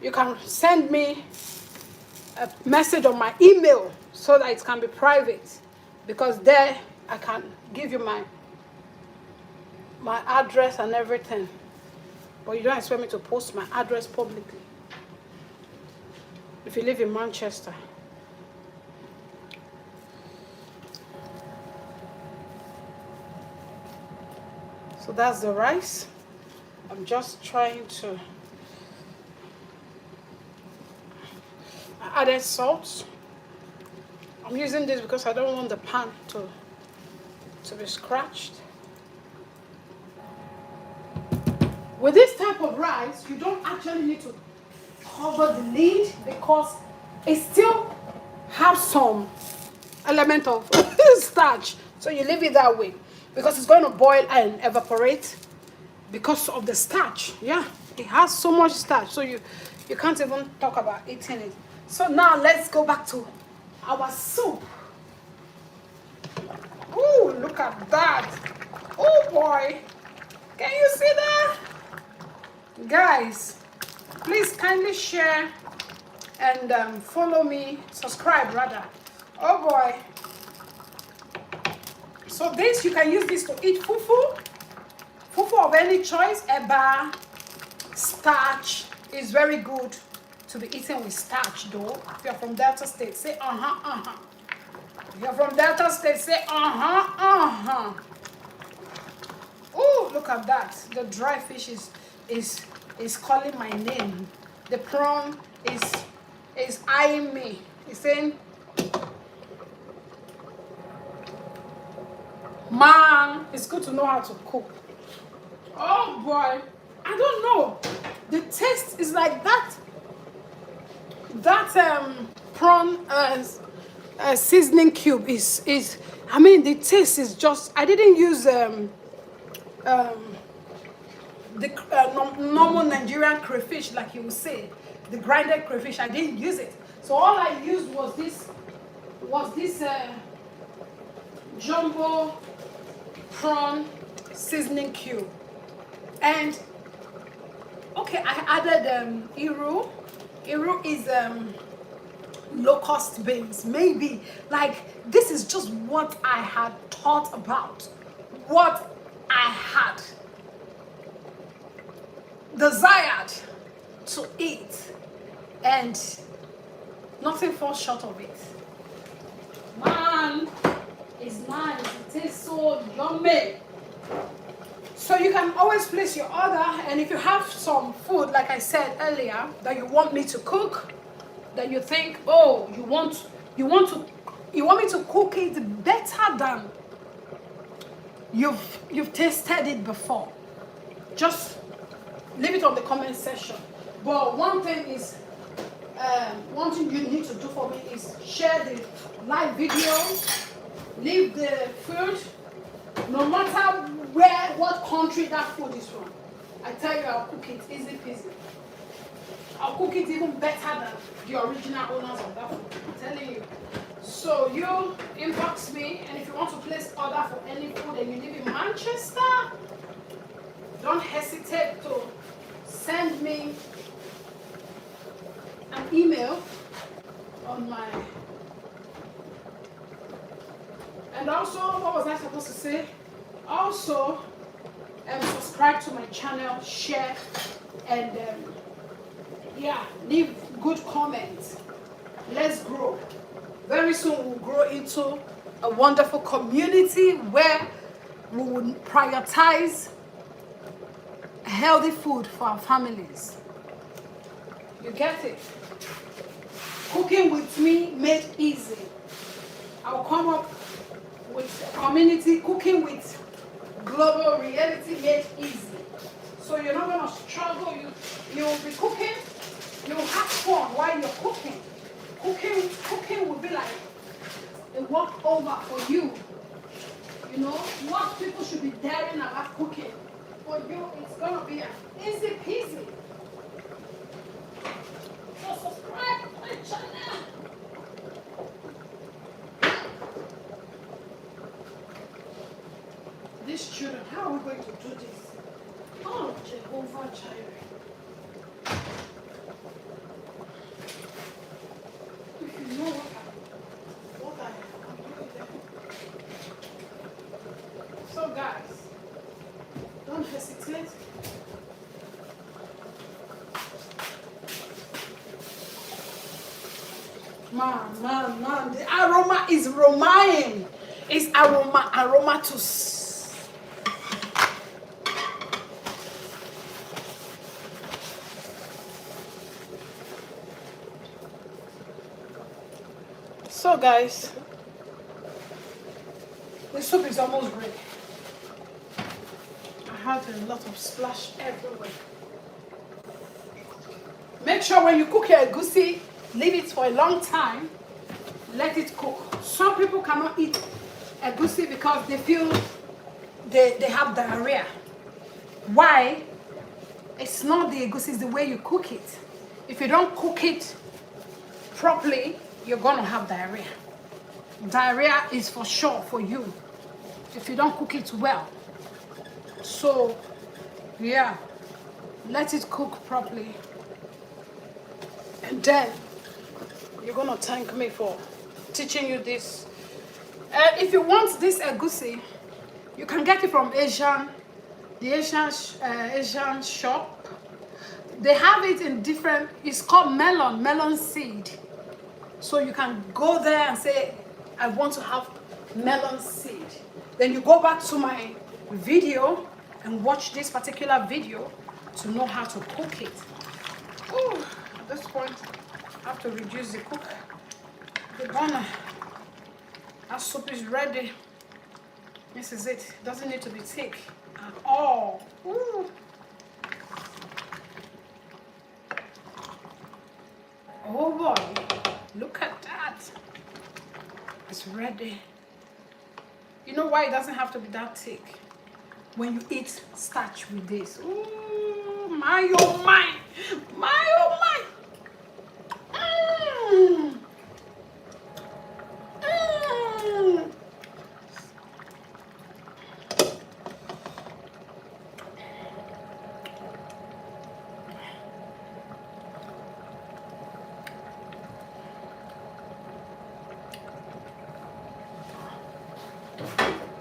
you can send me a message on my email so that it can be private, because there I can give you my address and everything. But you don't expect me to post my address publicly if you live in Manchester. So that's the rice. I'm just trying to I added salt. I'm using this because I don't want the pan to be scratched. With this type of rice, you don't actually need to cover the lid because it still has some element of starch. So you leave it that way because it's going to boil and evaporate because of the starch. Yeah, it has so much starch, so you can't even talk about eating it. So now let's go back to our soup. Oh, look at that. Oh boy. Can you see that? Guys, please kindly share and follow me, subscribe rather. Oh boy. So this, you can use this to eat fufu. Fufu of any choice, eba, starch is very good to be eaten with starch though. If you're from Delta State, say If you're from Delta State, say Oh, look at that. The dry fish is calling my name. The prawn is eyeing me. It's saying, man, it's good to know how to cook. Oh boy, I don't know. The taste is like that. That prawn seasoning cube is I mean, the taste is just. I didn't use the normal Nigerian crayfish like you would say, the grinded crayfish. I didn't use it. So all I used was this jumbo prawn seasoning cube. And okay, I added iru. Iru is locust beans. Maybe like this is just what I had thought about, what I had desired to eat, and nothing falls short of it. Man, it's nice. It tastes so yummy. So you can always place your order, and if you have some food, like I said earlier, that you want me to cook, that you think, oh, you want me to cook it better than you've tasted it before, just leave it on the comment section. But one thing you need to do for me is share the live video leave the food, no matter where, what country that food is from. I tell you, I'll cook it easy peasy. I'll cook it even better than the original owners of that food. I'm telling you. So you inbox me, and if you want to place order for any food and you live in Manchester, don't hesitate to send me an email on my. And also, what was I supposed to say? Also, subscribe to my channel, share, and yeah, leave good comments. Let's grow. Very soon we'll grow into a wonderful community where we will prioritize healthy food for our families. You get it? Cooking with me made easy. I'll come up with a community cooking with global reality made easy. So you're not gonna struggle. You'll be cooking. You'll have fun while you're cooking. Cooking will be like a walkover for you. You know what people should be daring about cooking. For you, it's gonna be an easy peasy. So subscribe to my channel. These children, how are we going to do this? Oh, Jehovah Jireh. If you know what I am doing there. So guys, don't hesitate. Man, the aroma is romaine. It's aromatus. So guys, the soup is almost ready. I had a lot of splash everywhere. Make sure when you cook your egusi, leave it for a long time. Let it cook. Some people cannot eat egusi because they feel they have diarrhea. Why? It's not the egusi, it's the way you cook it. If you don't cook it properly, you're gonna have diarrhea. Diarrhea is for sure for you if you don't cook it well. So yeah, let it cook properly, and then you're gonna thank me for teaching you this. If you want this egusi, you can get it from the Asian shop. They have it in different. It's called melon seed. So you can go there and say, I want to have melon seed. Then you go back to my video and watch this particular video to know how to cook it. Ooh, at this point, I have to reduce the burner. Our soup is ready. This is it. It doesn't need to be thick at all. Ooh. Oh boy. Look at that. It's ready. You know why it doesn't have to be that thick? When you eat starch with this. Ooh, my oh my. My oh my.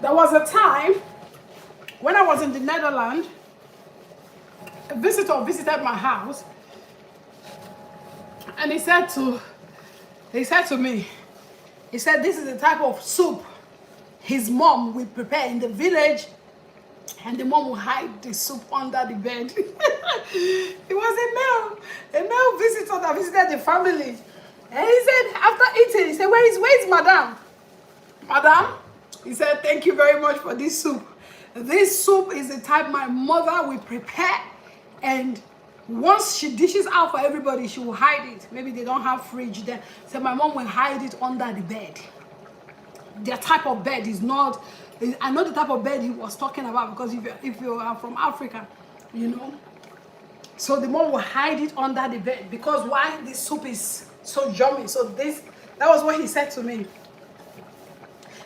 There was a time when I was in the Netherlands, a visitor visited my house, and he said to me, he said, this is the type of soup his mom will prepare in the village, and the mom will hide the soup under the bed. It was a male visitor that visited the family. And he said, after eating, he said, where's madam? Madam? He said, thank you very much for this soup. This soup is the type my mother will prepare, and once she dishes out for everybody, she will hide it. Maybe they don't have fridge there. So my mom will hide it under the bed. their type of bed is not. I know the type of bed he was talking about, because if you are from Africa, you know. So the mom will hide it under the bed, because why? This soup is so yummy. So that was what he said to me.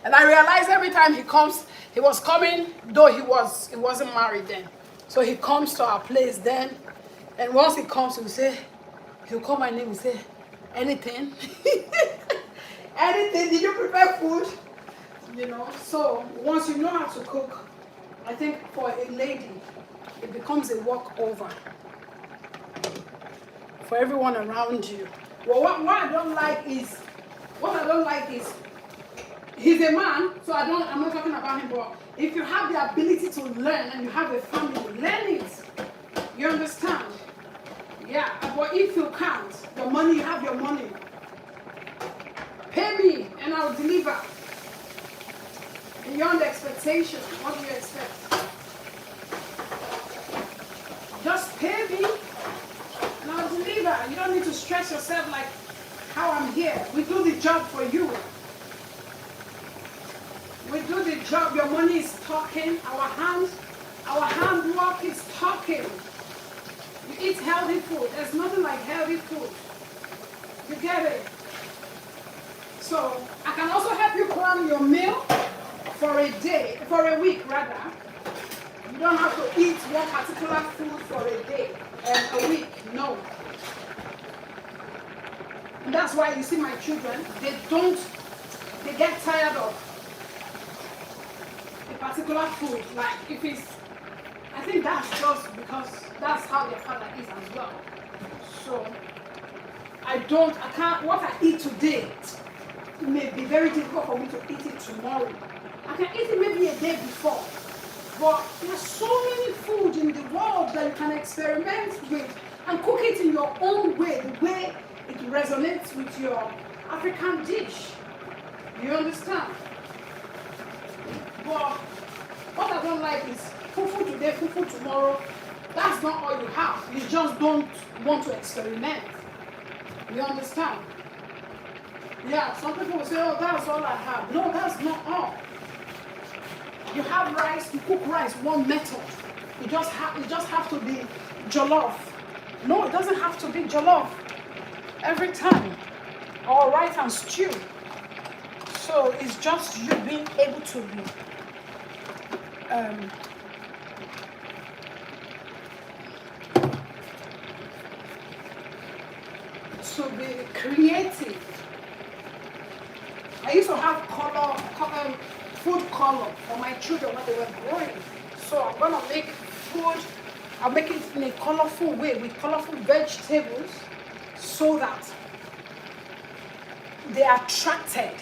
And I realized every time he comes, he was coming, though he wasn't married then. So he comes to our place then, and once he comes, he'll call my name and say, anything? Anything? Did you prepare food? You know, so once you know how to cook, I think for a lady, it becomes a walkover for everyone around you. Well, what I don't like is, he's a man, so I'm not talking about him, but if you have the ability to learn and you have a family, learn it. You understand? Yeah, but if you can't, the money, you have your money. Pay me and I'll deliver. Beyond the expectation. What do you expect? Just pay me and I'll deliver. You don't need to stress yourself like how I'm here. We do the job for you. We do the job. Your money is talking. Our handwork is talking. You eat healthy food. There's nothing like healthy food. You get it? So I can also help you plan your meal for a week rather. You don't have to eat one particular food for a day and a week. No. And that's why you see my children, they get tired of a particular food. Like if it's, I think that's just because that's how their father is as well. So what I eat today, it may be very difficult for me to eat it tomorrow. I can eat it maybe a day before. But there's so many food in the world that you can experiment with and cook it in your own way, the way it resonates with your African dish. You understand? But what I don't like is fufu today, fufu tomorrow. That's not all you have. You just don't want to experiment. You understand? Yeah, some people will say, oh, that's all I have. No, that's not all. You have rice, you cook rice, one method. It just have to be jollof. No, it doesn't have to be jollof every time. Or rice and stew. So it's just you being able to be creative. I used to have food color for my children when they were growing. So I'm gonna make food. I'll make it in a colorful way with colorful vegetables, so that they are attracted.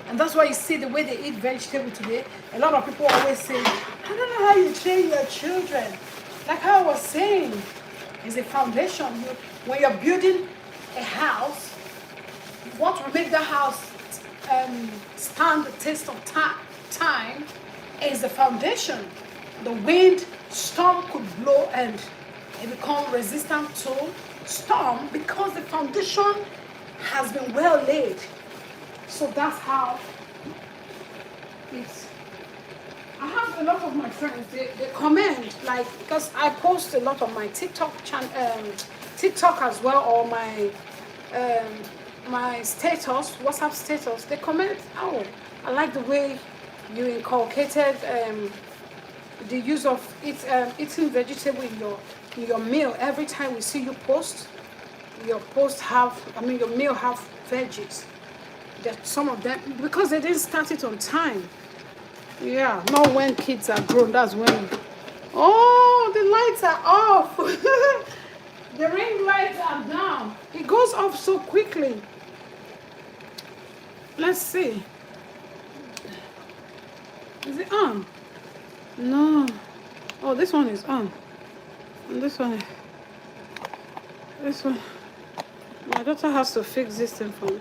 And that's why you see the way they eat vegetable today. A lot of people always say, I don't know how you train your children. Like how I was saying, it's a foundation. When you're building a house, what will make the house stand the test of time is the foundation. The wind, storm could blow and it become resistant to storm because the foundation has been well laid. So that's how it's. I have a lot of my friends, they comment, like, because I post a lot on my TikTok as well, or my status, WhatsApp status. They comment, oh, I like the way you inculcated the use of eating vegetable in your meal. Every time we see you post, your meal have veggies. That some of them, because they didn't start it on time. Yeah, not when kids are grown, that's when. Oh, the lights are off. The ring lights are down. It goes off so quickly. Let's see. Is it on? No. Oh, this one is on. And this one. My daughter has to fix this thing for me.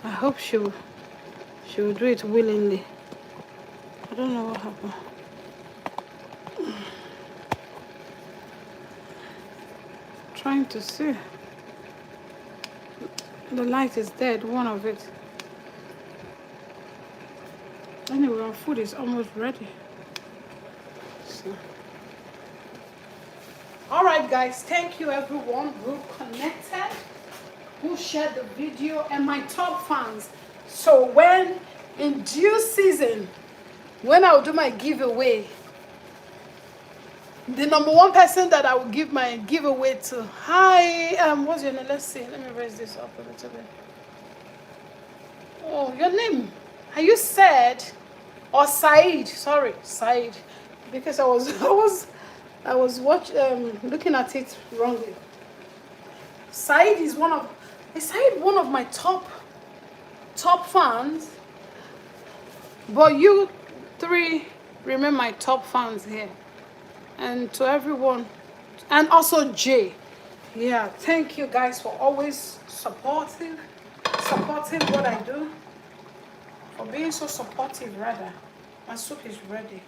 I hope she will do it willingly. I don't know what happened. Trying to see. The light is dead, one of it. Anyway, our food is almost ready. So. All right, guys. Thank you, everyone who connected, who shared the video, and my top fans. So when in due season, when I'll do my giveaway, the number one person that I will give my giveaway to. Hi, what's your name? Let's see. Let me raise this up a little bit. Oh, your name? Are you Said or Said? Sorry, Said, because I was looking at it wrongly. Said is one of my top fans, but you three remain my top fans here. And to everyone, and also Jay, yeah, thank you guys for always supporting what I do, for being so supportive. Rather, my soup is ready.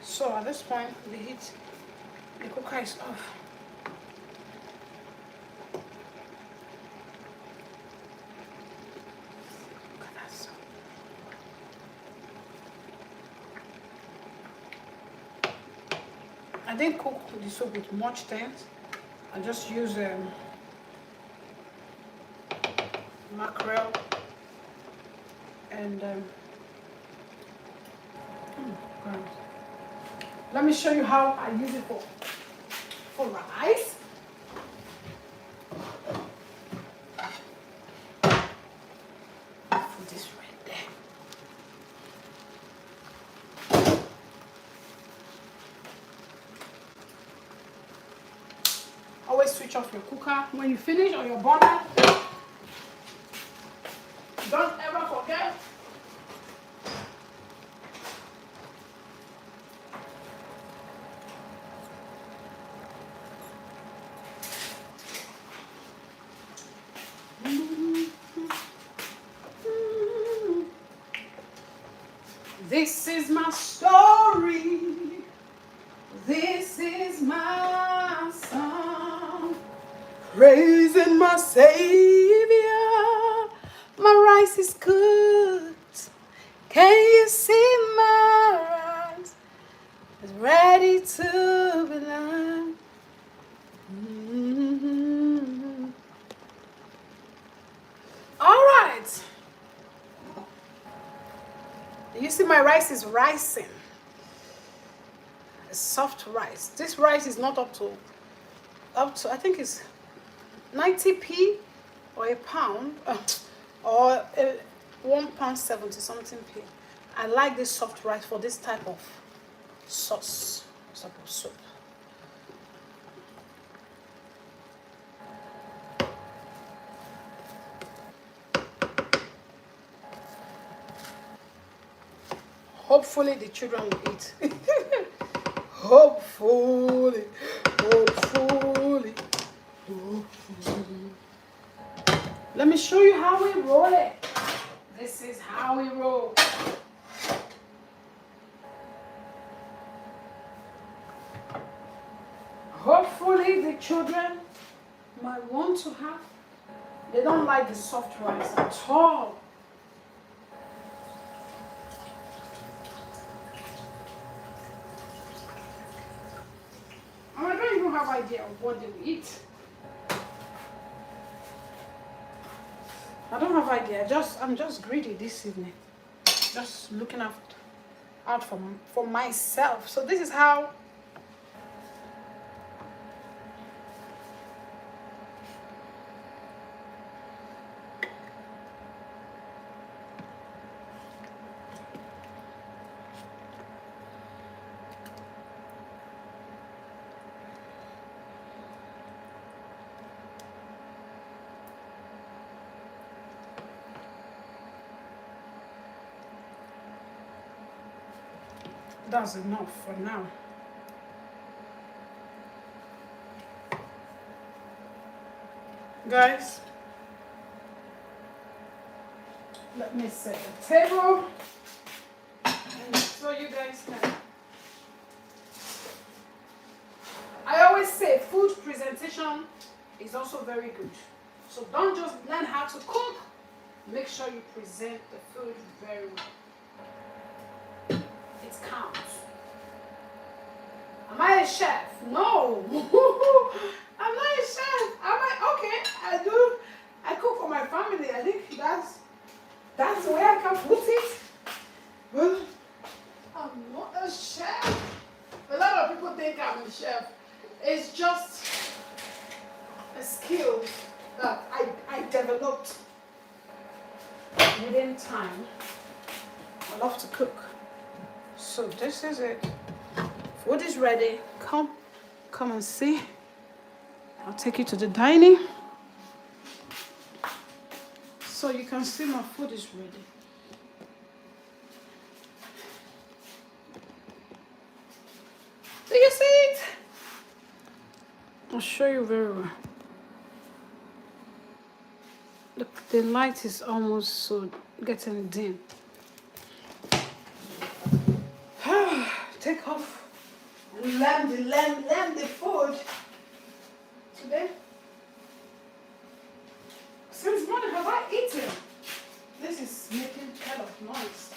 So at this point, the cooker is off. Look at that soup. I didn't cook the soup with much things. I just use mackerel and let me show you how I use it for rice. Put this right there. Always switch off your cooker when you finish, or your burner. Don't ever forget. This is my story. This is my song. Praising my Savior. My rice is cooked. Can you see my rice is ready to be done? All right. You see my rice is rising. A soft rice. This rice is not up to I think it's 90p or a pound or £1.70 something p. I like this soft rice for this type of sauce, type of soup. Hopefully the children will eat. Hopefully. Let me show you how we roll it. This is how we roll. Hopefully the children might want to have. They don't like the soft rice at all. I don't even have idea of what they eat. I don't have idea. I'm just greedy this evening. Just looking out for myself. So this is how that's enough for now. Guys, let me set the table and so you guys can. I always say food presentation is also very good. So don't just learn how to cook, make sure you present the food very well. it counts. Am I a chef? No. I'm not a chef. I cook for my family. I think that's the way I can put it. But I'm not a chef. A lot of people think I'm a chef. It's just a skill that I developed within time. I love to cook. So this is it. Food is ready. Come and see. I'll take you to the dining so you can see my food is ready. Do you see it? I'll show you very well. Look, the light is almost so getting dim. Take off and lamb the food today. Since morning have I eaten? This is making kind of noise.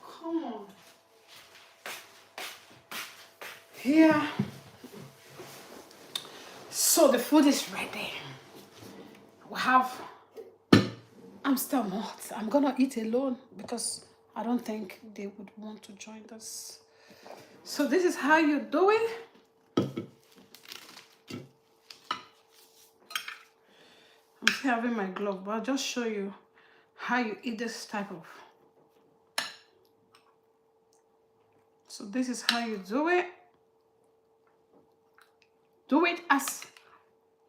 Come on. Here. So the food is ready. We have Amstel malt. I'm gonna eat alone because I don't think they would want to join us. So this is how you do it. I'm still having my glove, but I'll just show you how you eat this type of. So this is how you do it. Do it as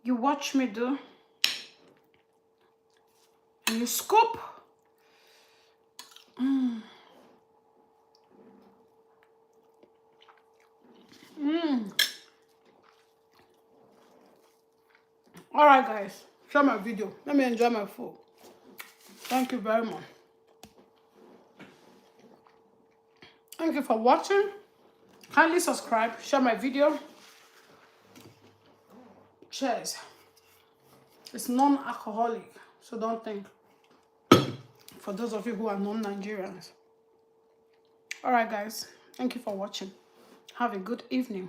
you watch me do. And you scoop. All right, guys. Share my video. Let me enjoy my food. Thank you very much. Thank you for watching. Kindly subscribe. Share my video. Cheers. It's non-alcoholic, so don't think. For those of you who are non-Nigerians. All right, guys. Thank you for watching. Have a good evening.